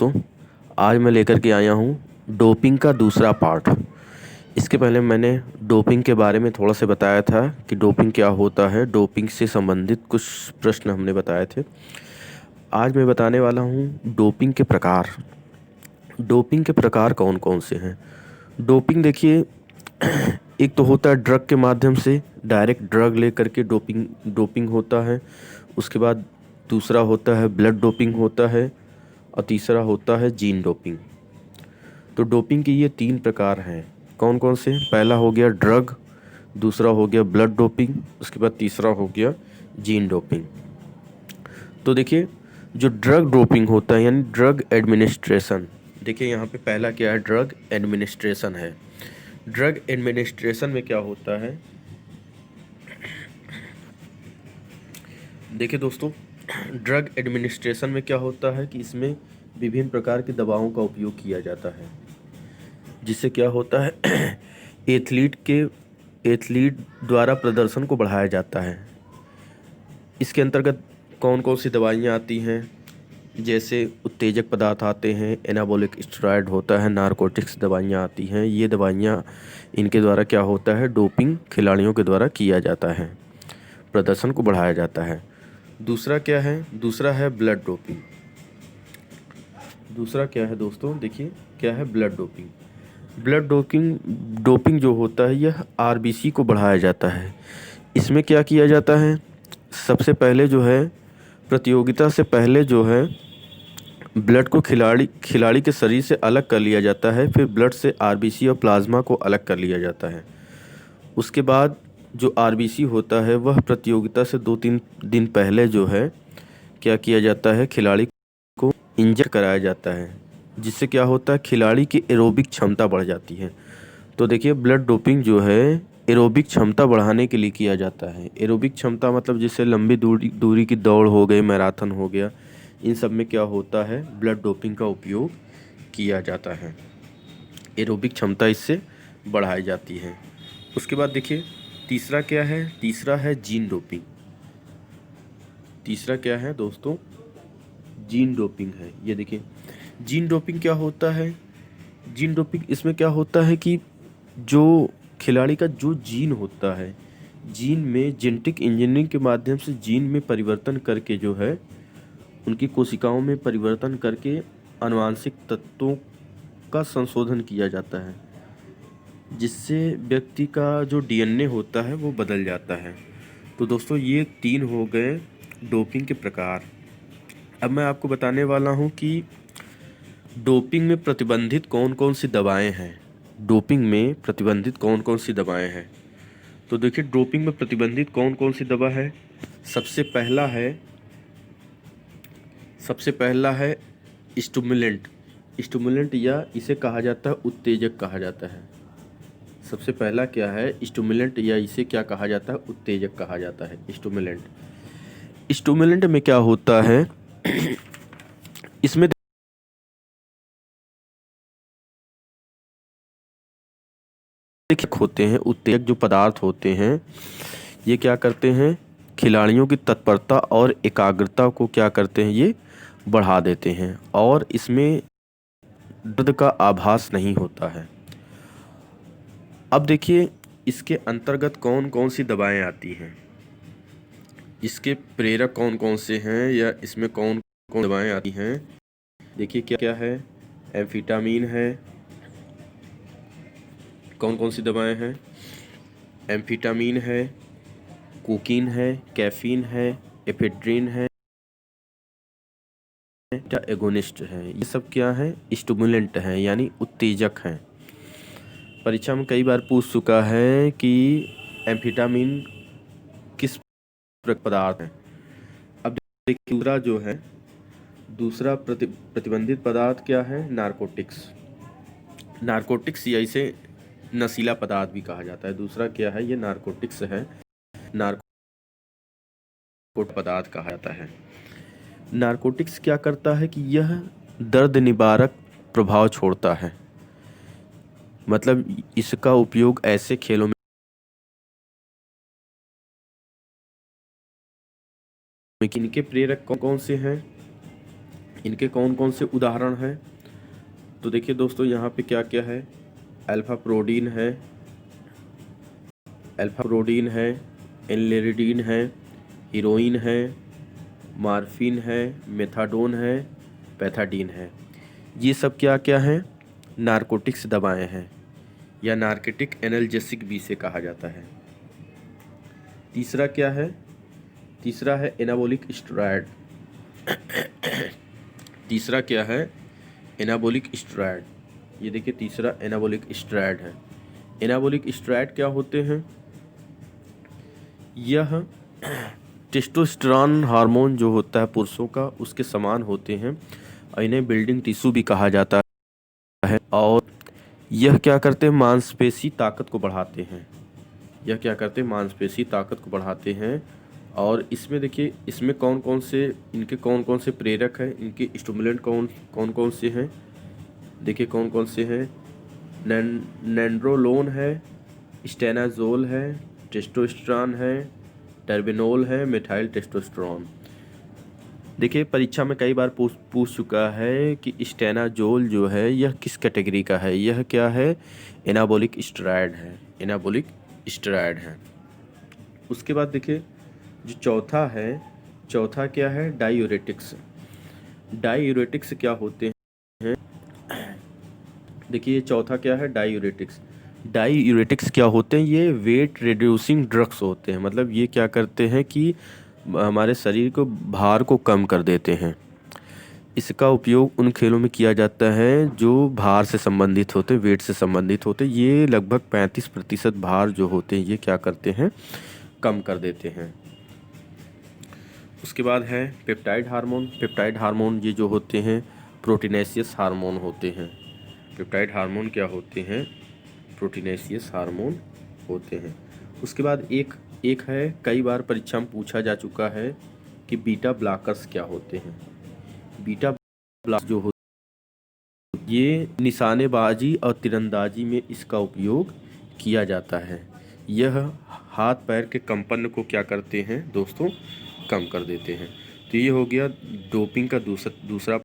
दोस्तों, आज मैं लेकर के आया हूँ डोपिंग का दूसरा पार्ट। इसके पहले मैंने डोपिंग के बारे में थोड़ा सा बताया था कि डोपिंग क्या होता है, डोपिंग से संबंधित कुछ प्रश्न हमने बताए थे। आज मैं बताने वाला हूँ डोपिंग के प्रकार। डोपिंग के प्रकार कौन कौन से हैं। डोपिंग देखिए, एक तो होता है ड्रग के माध्यम से, डायरेक्ट ड्रग ले करके डोपिंग डोपिंग होता है। उसके बाद दूसरा होता है ब्लड डोपिंग होता है, और तीसरा होता है जीन डोपिंग। तो डोपिंग के ये तीन प्रकार हैं। कौन कौन से? पहला हो गया ड्रग, दूसरा हो गया ब्लड डोपिंग, उसके बाद तीसरा हो गया जीन डोपिंग। तो देखिए, जो ड्रग डोपिंग होता है यानी ड्रग एडमिनिस्ट्रेशन, देखिए यहाँ पे पहला क्या है, ड्रग एडमिनिस्ट्रेशन है। ड्रग एडमिनिस्ट्रेशन में क्या होता है, देखिए दोस्तों, ड्रग एडमिनिस्ट्रेशन में क्या होता है कि इसमें विभिन्न प्रकार की दवाओं का उपयोग किया जाता है, जिससे क्या होता है एथलीट द्वारा प्रदर्शन को बढ़ाया जाता है। इसके अंतर्गत कौन कौन सी दवाइयाँ आती हैं, जैसे उत्तेजक पदार्थ आते हैं, एनाबॉलिक स्टेरॉयड होता है, नारकोटिक्स दवाइयाँ आती हैं। ये दवाइयाँ, इनके द्वारा क्या होता है, डोपिंग खिलाड़ियों के द्वारा किया जाता है, प्रदर्शन को बढ़ाया जाता है। दूसरा क्या है? दूसरा है ब्लड डोपिंग। दूसरा क्या है दोस्तों, देखिए क्या है, blood doping. Blood doping doping जो होता है, यह आरबीसी को बढ़ाया जाता है। इसमें क्या किया जाता है, सबसे पहले जो है, प्रतियोगिता से पहले जो है, ब्लड को खिलाड़ी के शरीर से अलग कर लिया जाता है। फिर ब्लड से आरबीसी और प्लाज्मा को अलग कर लिया जाता है। उसके बाद जो आरबीसी होता है, वह प्रतियोगिता से 2-3 दिन पहले जो है, क्या किया जाता है, खिलाड़ी को इंजेक्ट कराया जाता है, जिससे क्या होता है, खिलाड़ी की एरोबिक क्षमता बढ़ जाती है। तो देखिए, ब्लड डोपिंग जो है एरोबिक क्षमता बढ़ाने के लिए किया जाता है। एरोबिक क्षमता मतलब जैसे लंबी दूरी की दौड़ हो गई, मैराथन हो गया, इन सब में क्या होता है, ब्लड डोपिंग का उपयोग किया जाता है। एरोबिक क्षमता इससे बढ़ाई जाती है। उसके बाद देखिए, तीसरा क्या है, तीसरा है जीन डोपिंग। तीसरा क्या है दोस्तों, जीन डोपिंग है। ये देखिए, जीन डोपिंग क्या होता है। जीन डोपिंग, इसमें क्या होता है कि जो खिलाड़ी का जो जीन होता है, जीन में जेनेटिक इंजीनियरिंग के माध्यम से जीन में परिवर्तन करके जो है, उनकी कोशिकाओं में परिवर्तन करके आनुवांशिक तत्वों का संशोधन किया जाता है, जिससे व्यक्ति का जो डीएनए होता है वो बदल जाता है। तो दोस्तों, ये तीन हो गए डोपिंग के प्रकार। अब मैं आपको बताने वाला हूँ कि डोपिंग में प्रतिबंधित कौन कौन सी दवाएं हैं। डोपिंग में प्रतिबंधित कौन कौन सी दवाएं हैं। तो देखिए, डोपिंग में प्रतिबंधित कौन कौन सी दवा है। सबसे पहला है सबसे पहला है स्टिमुलेंट। स्टिमुलेंट, या इसे कहा जाता है उत्तेजक कहा जाता है। सबसे पहला क्या है, स्टिमुलेंट, या इसे क्या कहा जाता है, उत्तेजक कहा जाता है, स्टिमुलेंट। स्टिमुलेंट में क्या होता है, इसमें देखिए होते हैं उत्तेजक, जो पदार्थ होते हैं, ये क्या करते हैं, खिलाड़ियों की तत्परता और एकाग्रता को क्या करते हैं, ये बढ़ा देते हैं, और इसमें दर्द का आभास नहीं होता है। अब देखिए, इसके अंतर्गत कौन कौन सी दवाएं आती हैं, इसके प्रेरक कौन कौन से हैं, या इसमें कौन कौन दवाएं आती हैं। देखिए क्या क्या है, एम्फिटामिन है। कौन कौन सी दवाएं हैं, एम्फिटामिन है, कोकीन है, कैफीन है, एफेड्रिन है, एगोनिस्ट है। ये सब क्या है, स्टिमुलेंट हैं, यानी उत्तेजक हैं। परीक्षा में कई बार पूछ चुका है कि एम्फिटामिन किस पदार्थ है। अब देखिए, दूसरा जो है, दूसरा प्रतिबंधित पदार्थ क्या है, नारकोटिक्स। नारकोटिक्स, या इसे नशीला पदार्थ भी कहा जाता है। दूसरा क्या है, ये नारकोटिक्स है, नारकोटिक पदार्थ कहा जाता है। नारकोटिक्स क्या करता है कि यह दर्द निवारक प्रभाव छोड़ता है। मतलब इसका उपयोग ऐसे खेलों में, इनके प्रेरक कौन कौन से हैं, इनके कौन कौन से उदाहरण हैं? तो देखिए दोस्तों, यहाँ पे क्या क्या है। अल्फा प्रोडीन है, एनलेरिडीन है, हीरोइन है, मार्फिन है, मेथाडोन है, पैथाडीन है। ये सब क्या क्या हैं? नारकोटिक्स दवाएं हैं, या नार्कोटिक एनाल्जेसिक भी से कहा जाता है। तीसरा क्या है? तीसरा है एनाबोलिक स्टेरॉयड। तीसरा क्या है? Anabolic steroid. ये देखिए, तीसरा एनाबोलिक स्टेरॉयड है। एनाबोलिक स्टेरॉयड क्या होते हैं? यह टेस्टोस्टेरोन हार्मोन जो होता है पुरुषों का, उसके समान होते हैं और इन्हें बिल्डिंग टिश्यू भी कहा जाता है। और यह क्या करते हैं? मांसपेशी ताकत को बढ़ाते हैं। यह क्या करते हैं? मांसपेशी ताकत को बढ़ाते हैं। और इसमें देखिए, इसमें कौन कौन से इनके कौन कौन से प्रेरक हैं, इनके स्टिमुलेंट कौन कौन से हैं? देखिए कौन कौन से हैं। नैंड्रोलोन है, स्टेनाजोल है, टेस्टोस्टेरोन है, टर्बिनोल है, मिथाइल टेस्टोस्टेरोन। देखिए, परीक्षा में कई बार पूछ चुका है कि स्टेनाजोल जो है यह किस कैटेगरी का है? यह क्या है? एनाबोलिक स्टेरॉयड है। एनाबोलिक स्टेरॉयड है। उसके बाद देखिए, जो चौथा है, चौथा क्या है? डायूरेटिक्स। डायूरेटिक्स क्या होते हैं? देखिए, ये चौथा क्या है? डायूरेटिक्स। डायूरेटिक्स क्या होते हैं? ये वेट रिड्यूसिंग ड्रग्स होते हैं। मतलब ये क्या करते हैं कि हमारे शरीर को भार को कम कर देते हैं। इसका उपयोग उन खेलों में किया जाता है जो भार से संबंधित होते हैं, वेट से संबंधित होते हैं। ये लगभग 35% भार जो होते हैं ये क्या करते हैं? कम कर देते हैं। उसके बाद है पेप्टाइड हार्मोन। पेप्टाइड हार्मोन ये जो होते हैं प्रोटीनेशियस हार्मोन होते हैं। पेप्टाइड हार्मोन क्या होते हैं? प्रोटीनेशियस हार्मोन होते हैं। उसके बाद एक है, कई बार परीक्षा में पूछा जा चुका है कि बीटा ब्लॉकर्स क्या होते हैं। बीटा ब्लॉक जो होते ये निशानेबाजी और तीरंदाजी में इसका उपयोग किया जाता है। यह हाथ पैर के कंपन को क्या करते हैं दोस्तों? कम कर देते हैं। तो ये हो गया डोपिंग का दूसरा